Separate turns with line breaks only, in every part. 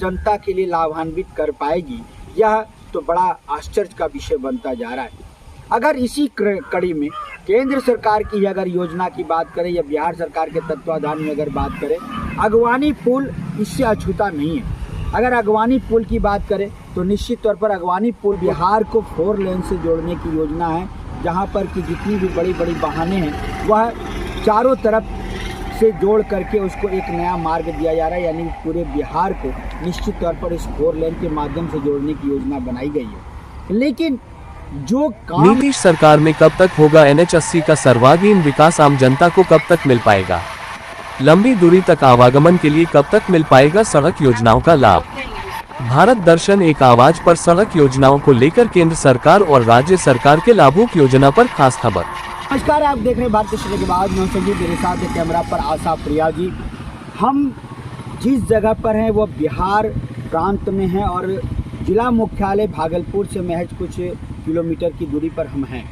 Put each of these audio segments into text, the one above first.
जनता के लिए लाभान्वित कर पाएगी, यह तो बड़ा आश्चर्य का विषय बनता जा रहा है। अगर इसी कड़ी में केंद्र सरकार की अगर योजना की बात करें या बिहार सरकार के तत्वाधान में अगर बात करें, अगवानी पुल इससे अछूता नहीं है। अगर अगवानी पुल की बात करें तो निश्चित तौर पर अगवानी पुल बिहार को 4 लेन से जोड़ने की योजना है, जहां पर कि जितनी भी बड़ी बड़ी वाहनें हैं वह चारों तरफ से जोड़ करके उसको एक नया मार्ग दिया जा रहा है, यानी पूरे बिहार को निश्चित तौर पर इस 4 लेन के माध्यम से जोड़ने की योजना बनाई गई है। लेकिन जो काम
नीतीश सरकार में कब तक होगा NH80 का सर्वांगीण विकास, आम जनता को कब तक मिल पाएगा? लंबी दूरी तक आवागमन के लिए कब तक मिल पाएगा सड़क योजनाओं का लाभ? भारत दर्शन एक आवाज पर सड़क योजनाओं को लेकर केंद्र सरकार और राज्य सरकार के लाभों की योजना पर खास खबर।
नमस्कार, आप देख रहे हैं भारतीय सड़क के बाद। मैं संजीव, मेरे साथ है कैमरा पर आशा प्रिया जी। हम जिस जगह पर हैं वो बिहार प्रांत में हैं और जिला मुख्यालय भागलपुर से महज कुछ किलोमीटर की दूरी पर हम हैं।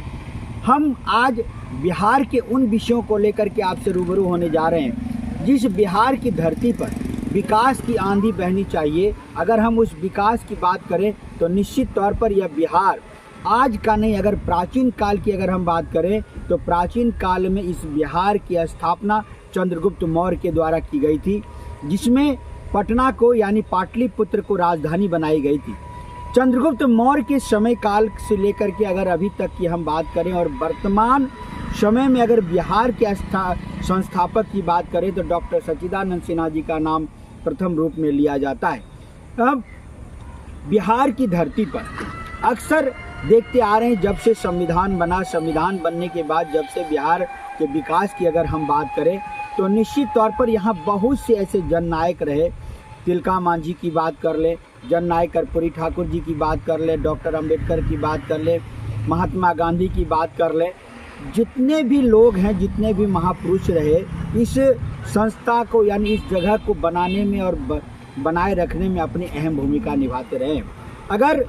हम आज बिहार के उन विषयों को लेकर के आपसे रूबरू होने जा रहे हैं जिस बिहार की धरती पर विकास की आंधी बहनी चाहिए। अगर हम उस विकास की बात करें तो निश्चित तौर पर यह बिहार आज का नहीं, अगर प्राचीन काल की अगर हम बात करें तो प्राचीन काल में इस बिहार की स्थापना चंद्रगुप्त मौर्य के द्वारा की गई थी, जिसमें पटना को यानी पाटलिपुत्र को राजधानी बनाई गई थी। चंद्रगुप्त मौर्य के समय काल से लेकर के अगर अभी तक की हम बात करें और वर्तमान समय में अगर बिहार के संस्थापक की बात करें तो डॉक्टर सच्चिदानंद सिन्हा जी का नाम प्रथम रूप में लिया जाता है। अब बिहार की धरती पर अक्सर देखते आ रहे हैं, जब से संविधान बना, संविधान बनने के बाद जब से बिहार के विकास की अगर हम बात करें तो निश्चित तौर पर यहाँ बहुत से ऐसे जननायक रहे। तिलका मांझी की बात कर ले, जननायक कर्पूरी ठाकुर जी की बात कर ले, डॉक्टर अंबेडकर की बात कर ले, महात्मा गांधी की बात कर ले, जितने भी लोग हैं, जितने भी महापुरुष रहे, इस संस्था को यानी इस जगह को बनाने में और बनाए रखने में अपनी अहम भूमिका निभाते रहे। अगर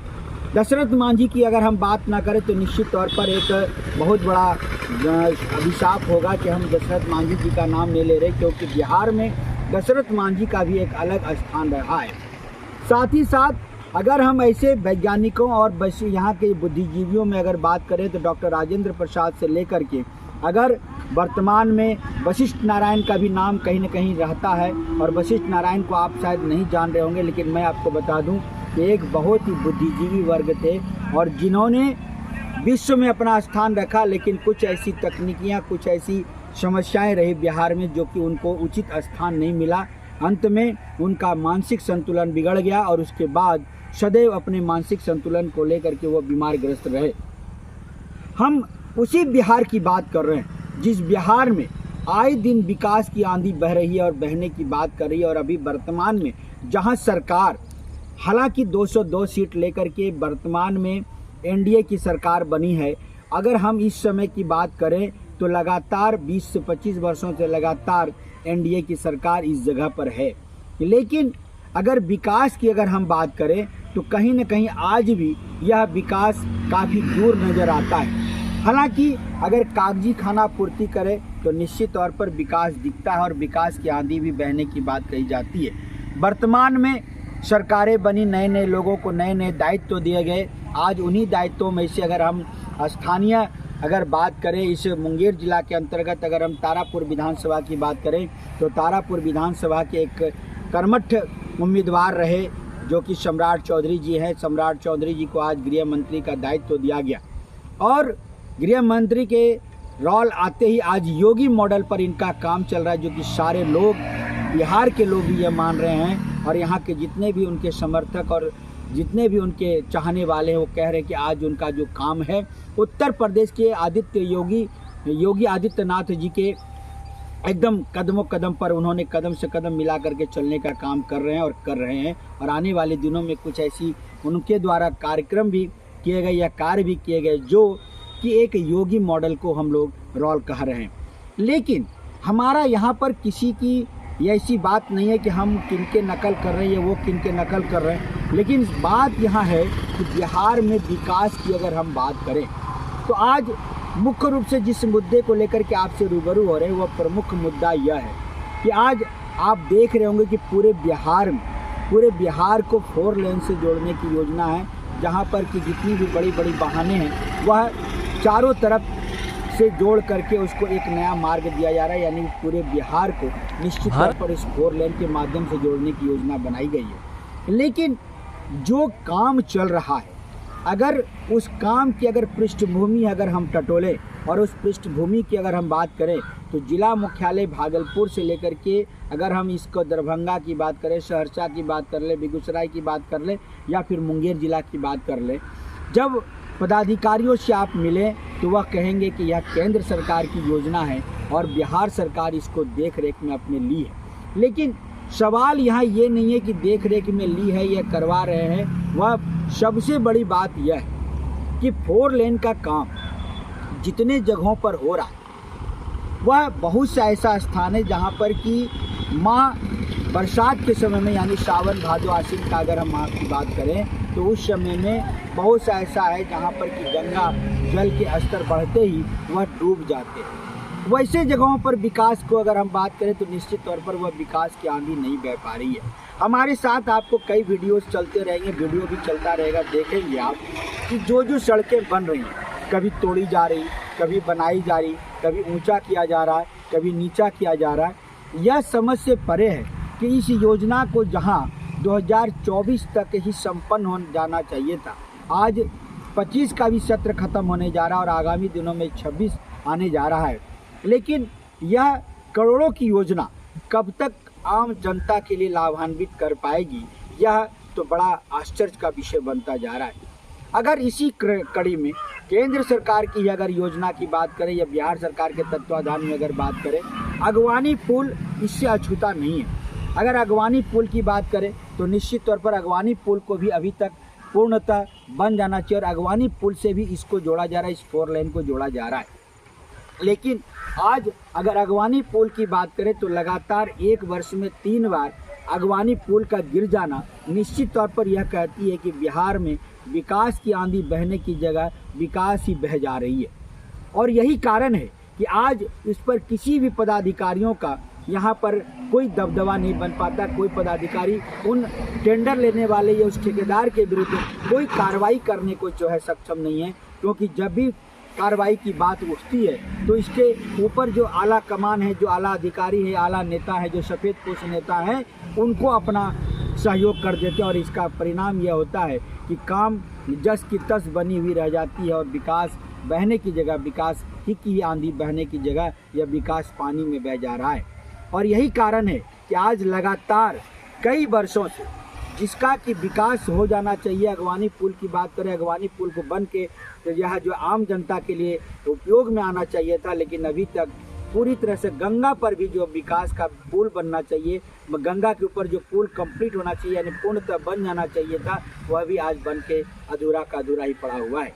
दशरथ मांझी की अगर हम बात ना करें तो निश्चित तौर पर एक बहुत बड़ा अभिशाप होगा कि हम दशरथ मांझी जी का नाम नहीं ले रहे, क्योंकि बिहार में दशरथ मांझी का भी एक अलग स्थान रहा है। साथ ही साथ अगर हम ऐसे वैज्ञानिकों और बस यहाँ के बुद्धिजीवियों में अगर बात करें तो डॉक्टर राजेंद्र प्रसाद से लेकर के अगर वर्तमान में वशिष्ठ नारायण का भी नाम कहीं न कहीं रहता है, और वशिष्ठ नारायण को आप शायद नहीं जान रहे होंगे, लेकिन मैं आपको बता दूं कि एक बहुत ही बुद्धिजीवी वर्ग थे और जिन्होंने विश्व में अपना स्थान रखा, लेकिन कुछ ऐसी तकनीकियाँ, कुछ ऐसी समस्याएं रही बिहार में जो कि उनको उचित स्थान नहीं मिला। अंत में उनका मानसिक संतुलन बिगड़ गया और उसके बाद सदैव अपने मानसिक संतुलन को लेकर के वो बीमारग्रस्त रहे। हम उसी बिहार की बात कर रहे हैं जिस बिहार में आए दिन विकास की आंधी बह रही है और बहने की बात कर रही है। और अभी वर्तमान में जहां सरकार हालांकि 202 सीट लेकर के वर्तमान में एनडीए की सरकार बनी है, अगर हम इस समय की बात करें तो लगातार 20 से 25 वर्षों से लगातार एनडीए की सरकार इस जगह पर है। लेकिन अगर विकास की अगर हम बात करें तो कहीं न कहीं आज भी यह विकास काफ़ी दूर नज़र आता है। हालांकि अगर कागजी खाना पूर्ति करे तो निश्चित तौर पर विकास दिखता है और विकास की आंधी भी बहने की बात कही जाती है। वर्तमान में सरकारें बनी, नए नए लोगों को नए नए दायित्व दिए गए। आज उन्हीं दायित्वों में से अगर हम स्थानीय अगर बात करें, इस मुंगेर जिला के अंतर्गत अगर हम तारापुर विधानसभा की बात करें तो तारापुर विधानसभा के एक कर्मठ उम्मीदवार रहे जो कि सम्राट चौधरी जी हैं। सम्राट चौधरी जी को आज गृह मंत्री का दायित्व दिया गया और गृह मंत्री के रोल आते ही आज योगी मॉडल पर इनका काम चल रहा है, जो कि सारे लोग, बिहार के लोग भी ये मान रहे हैं और यहाँ के जितने भी उनके समर्थक और जितने भी उनके चाहने वाले हैं वो कह रहे हैं कि आज उनका जो काम है उत्तर प्रदेश के योगी आदित्यनाथ जी के एकदम कदमों कदम पर उन्होंने कदम से कदम मिला करके चलने का काम कर रहे हैं और आने वाले दिनों में कुछ ऐसी उनके द्वारा कार्यक्रम भी किए गए या कार्य भी किए गए जो कि एक योगी मॉडल को हम लोग रोल कह रहे हैं। लेकिन हमारा यहाँ पर किसी की ऐसी बात नहीं है कि हम किनके नकल कर रहे हैं या वो किनके नकल कर रहे हैं, लेकिन बात यहाँ है कि बिहार में विकास की अगर हम बात करें तो आज मुख्य रूप से जिस मुद्दे को लेकर के आपसे रूबरू हो रहे हैं वह प्रमुख मुद्दा यह है कि आज आप देख रहे होंगे कि पूरे बिहार में पूरे बिहार को 4 लेन से जोड़ने की योजना है, जहां पर कि जितनी भी बड़ी बड़ी वाहनें हैं वह चारों तरफ से जोड़ करके उसको एक नया मार्ग दिया जा रहा है, यानी पूरे बिहार को निश्चित तौर पर इस 4 लेन के माध्यम से जोड़ने की योजना बनाई गई है। लेकिन जो काम चल रहा है, अगर उस काम की अगर पृष्ठभूमि अगर हम टटोलें और उस पृष्ठभूमि की अगर हम बात करें तो जिला मुख्यालय भागलपुर से लेकर के अगर हम इसको दरभंगा की बात करें, सहरसा की बात कर ले, बेगूसराय की बात कर ले या फिर मुंगेर जिला की बात कर ले, जब पदाधिकारियों से आप मिलें तो वह कहेंगे कि यह केंद्र सरकार की योजना है और बिहार सरकार इसको देख रेख में अपने ली है। लेकिन सवाल यहाँ ये नहीं है कि देख रेख में ली है या करवा रहे हैं, वह सबसे बड़ी बात यह है कि 4 लेन का काम जितने जगहों पर हो रहा है वह बहुत सा ऐसा स्थान है जहाँ पर कि माँ बरसात के समय में यानी सावन भादो आश्विन का अगर हम माह की बात करें तो उस समय में बहुत सा ऐसा है जहाँ पर कि गंगा जल के स्तर बढ़ते ही वह डूब जाते हैं। वैसे जगहों पर विकास को अगर हम बात करें तो निश्चित तौर पर वह विकास की आंधी नहीं बह पा रही है। हमारे साथ आपको कई वीडियोस चलते रहेंगे, वीडियो भी चलता रहेगा, देखेंगे आप कि जो सड़कें बन रही हैं, कभी तोड़ी जा रही, कभी बनाई जा रही, कभी ऊंचा किया जा रहा है, कभी नीचा किया जा रहा है। यह समझ से परे है कि इस योजना को जहां 2024 तक ही संपन्न हो जाना चाहिए था, आज 25 का भी सत्र खत्म होने जा रहा है और आगामी दिनों में 26 आने जा रहा है। लेकिन यह करोड़ों की योजना कब तक आम जनता के लिए लाभान्वित कर पाएगी, यह तो बड़ा आश्चर्य का विषय बनता जा रहा है। अगर इसी कड़ी में केंद्र सरकार की अगर योजना की बात करें या बिहार सरकार के तत्वाधान में अगर बात करें, अगवानी पुल इससे अछूता नहीं है। अगर अगवानी पुल की बात करें तो निश्चित तौर पर अगवानी पुल को भी अभी तक पूर्णतः बन जाना चाहिए और अगवानी पुल से भी इसको जोड़ा जा रहा है, इस 4 लेन को जोड़ा जा रहा है। लेकिन आज अगर अगवानी पुल की बात करें तो लगातार 1 वर्ष में 3 बार अगवानी पुल का गिर जाना निश्चित तौर पर यह कहती है कि बिहार में विकास की आंधी बहने की जगह विकास ही बह जा रही है। और यही कारण है कि आज इस पर किसी भी पदाधिकारियों का यहाँ पर कोई दबदबा नहीं बन पाता। कोई पदाधिकारी उन टेंडर लेने वाले या उस ठेकेदार के विरुद्ध कोई कार्रवाई करने को जो है सक्षम नहीं है, क्योंकि जब भी कार्रवाई की बात उठती है तो इसके ऊपर जो आला कमान है, जो आला अधिकारी है, आला नेता है, जो सफ़ेद पोश नेता है, उनको अपना सहयोग कर देते हैं और इसका परिणाम यह होता है कि काम जस की तस बनी हुई रह जाती है और विकास बहने की जगह विकास ही की आंधी बहने की जगह यह विकास पानी में बह जा रहा है। और यही कारण है कि आज लगातार कई वर्षों से जिसका कि विकास हो जाना चाहिए, अगवानी पुल की बात करें, अगवानी पुल को बन के तो यह जो आम जनता के लिए उपयोग में आना चाहिए था, लेकिन अभी तक पूरी तरह से गंगा पर भी जो विकास का पुल बनना चाहिए, गंगा के ऊपर जो पुल कंप्लीट होना चाहिए यानी पूर्णतः बन जाना चाहिए था, वह भी आज बन के अधूरा का अधूरा ही पड़ा हुआ है।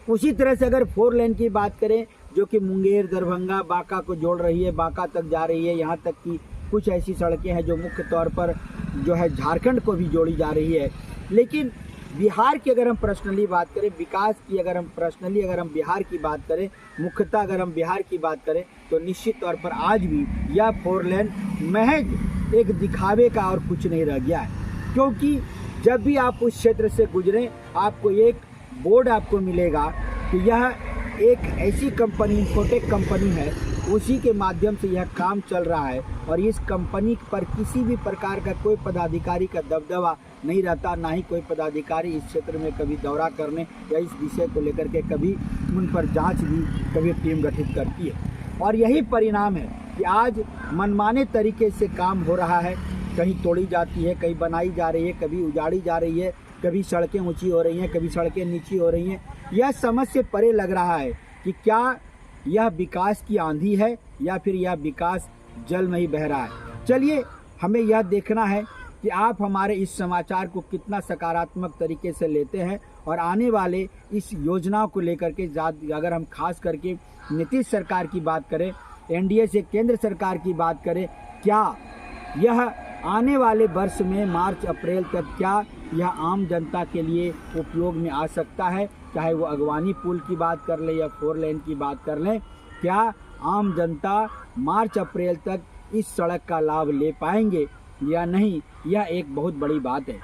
उसी तरह से अगर 4 लेन की बात करें जो कि मुंगेर, दरभंगा, बांका को जोड़ रही है, बांका तक जा रही है, यहाँ तक कि कुछ ऐसी सड़कें हैं जो मुख्य तौर पर जो है झारखंड को भी जोड़ी जा रही है। लेकिन बिहार की अगर हम पर्सनली बात करें, विकास की अगर हम पर्सनली अगर हम बिहार की बात करें, मुख्यतः अगर हम बिहार की बात करें तो निश्चित तौर पर आज भी यह 4 लेन महज एक दिखावे का और कुछ नहीं रह गया है। क्योंकि जब भी आप उस क्षेत्र से गुजरें आपको एक बोर्ड आपको मिलेगा कि यह एक ऐसी कंपनी, इन्फोटेक कंपनी है, उसी के माध्यम से यह काम चल रहा है और इस कंपनी पर किसी भी प्रकार का कोई पदाधिकारी का दबदबा नहीं रहता, ना ही कोई पदाधिकारी इस क्षेत्र में कभी दौरा करने या इस विषय को लेकर के कभी उन पर जांच भी कभी टीम गठित करती है। और यही परिणाम है कि आज मनमाने तरीके से काम हो रहा है, कहीं तोड़ी जाती है, कहीं बनाई जा रही है, कभी उजाड़ी जा रही है, कभी सड़कें ऊंची हो रही हैं, कभी सड़कें नीची हो रही हैं। यह समझ से परे लग रहा है कि क्या यह विकास की आंधी है या फिर यह विकास जल में ही बह रहा है। चलिए हमें यह देखना है कि आप हमारे इस समाचार को कितना सकारात्मक तरीके से लेते हैं और आने वाले इस योजनाओं को लेकर के अगर हम खास करके नीतीश सरकार की बात करें, एनडीए से केंद्र सरकार की बात करें, क्या यह आने वाले वर्ष में मार्च अप्रैल तक क्या यह आम जनता के लिए उपयोग में आ सकता है, चाहे वो अगवानी पुल की बात कर लें या 4 लेन की बात कर लें, क्या आम जनता मार्च अप्रैल तक इस सड़क का लाभ ले पाएंगे या नहीं, यह एक बहुत बड़ी बात है।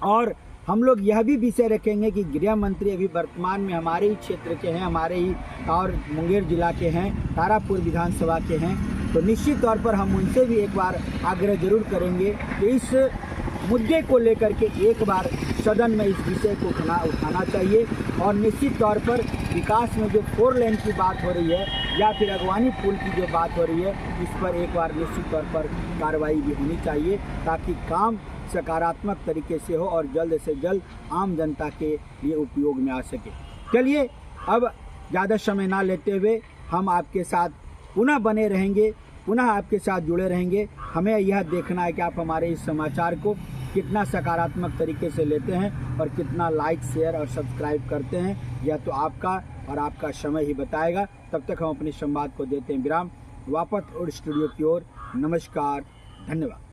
और हम लोग यह भी विषय रखेंगे कि गृह मंत्री अभी वर्तमान में हमारे ही क्षेत्र के हैं, हमारे ही और मुंगेर जिला के हैं, तारापुर विधानसभा के हैं, तो निश्चित तौर पर हम उनसे भी एक बार आग्रह जरूर करेंगे कि इस मुद्दे को लेकर के एक बार सदन में इस विषय को उठाना चाहिए। और निश्चित तौर पर विकास में जो 4 लेन की बात हो रही है या फिर अगवानी पुल की जो बात हो रही है, इस पर एक बार निश्चित तौर पर कार्रवाई भी होनी चाहिए ताकि काम सकारात्मक तरीके से हो और जल्द से जल्द आम जनता के लिए उपयोग में आ सके। चलिए अब ज़्यादा समय ना लेते हुए हम आपके साथ पुनः बने रहेंगे, पुनः आपके साथ जुड़े रहेंगे। हमें यह देखना है कि आप हमारे इस समाचार को कितना सकारात्मक तरीके से लेते हैं और कितना लाइक, शेयर और सब्सक्राइब करते हैं, यह तो आपका और आपका समय ही बताएगा। तब तक हम अपने संवाद को देते हैं विराम। वापस और स्टूडियो की ओर नमस्कार, धन्यवाद।